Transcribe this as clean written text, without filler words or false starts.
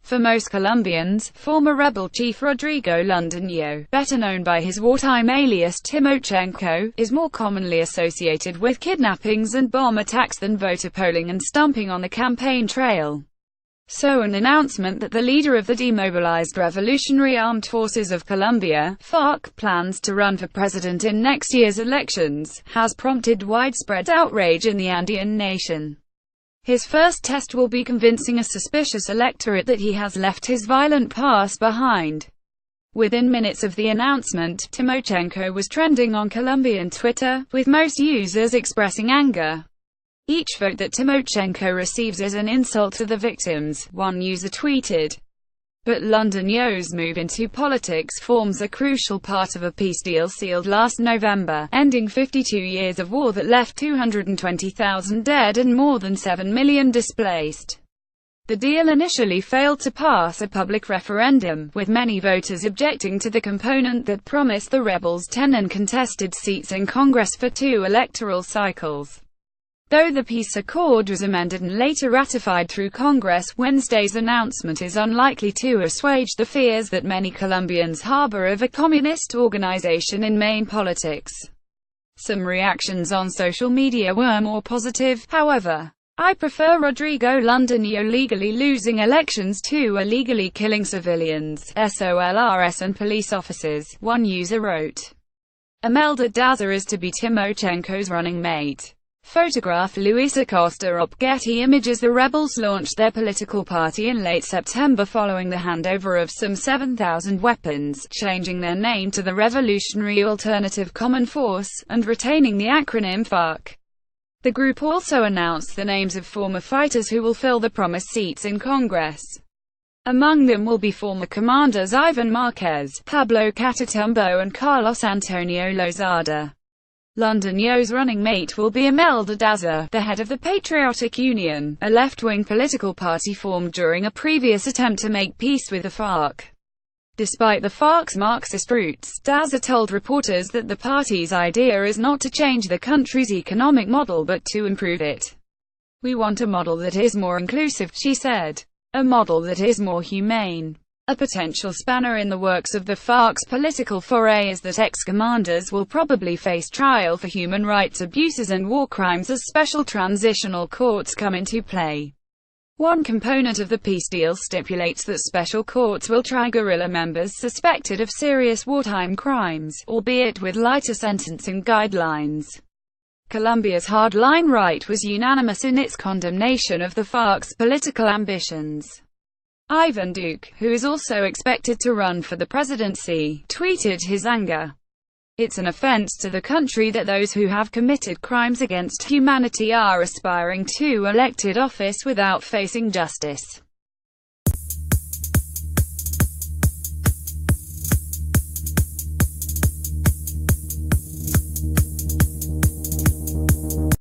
For most Colombians, former rebel chief Rodrigo Londoño, better known by his wartime alias Timochenko, is more commonly associated with kidnappings and bomb attacks than voter polling and stumping on the campaign trail. So an announcement that the leader of the demobilized Revolutionary Armed Forces of Colombia, Farc, plans to run for president in next year's elections, has prompted widespread outrage in the Andean nation. His first test will be convincing a suspicious electorate that he has left his violent past behind. Within minutes of the announcement, Timochenko was trending on Colombian Twitter, with most users expressing anger. Each vote that Timochenko receives is an insult to the victims, one user tweeted. But Londoño's move into politics forms a crucial part of a peace deal sealed last November, ending 52 years of war that left 220,000 dead and more than 7 million displaced. The deal initially failed to pass a public referendum, with many voters objecting to the component that promised the rebels 10 uncontested seats in Congress for 2 electoral cycles. Though the peace accord was amended and later ratified through Congress, Wednesday's announcement is unlikely to assuage the fears that many Colombians harbor of a communist organization in main politics. Some reactions on social media were more positive, however. "I prefer Rodrigo Londoño legally losing elections to illegally killing civilians, SOLRS and police officers," one user wrote. Imelda Daza is to be Timochenko's running mate. Photograph Luis Acosta op Getty Images. The rebels launched their political party in late September following the handover of some 7,000 weapons, changing their name to the Revolutionary Alternative Common Force, and retaining the acronym Farc. The group also announced the names of former fighters who will fill the promised seats in Congress. Among them will be former commanders Ivan Marquez, Pablo Catatumbo and Carlos Antonio Lozada. Londoño's running mate will be Imelda Daza, the head of the Patriotic Union, a left-wing political party formed during a previous attempt to make peace with the Farc. Despite the Farc's Marxist roots, Daza told reporters that the party's idea is not to change the country's economic model but to improve it. "We want a model that is more inclusive," she said. "A model that is more humane." A potential spanner in the works of the Farc's political foray is that ex-commanders will probably face trial for human rights abuses and war crimes as special transitional courts come into play. One component of the peace deal stipulates that special courts will try guerrilla members suspected of serious wartime crimes, albeit with lighter sentencing guidelines. Colombia's hardline right was unanimous in its condemnation of the Farc's political ambitions. Ivan Duque, who is also expected to run for the presidency, tweeted his anger. "It's an offense to the country that those who have committed crimes against humanity are aspiring to elected office without facing justice."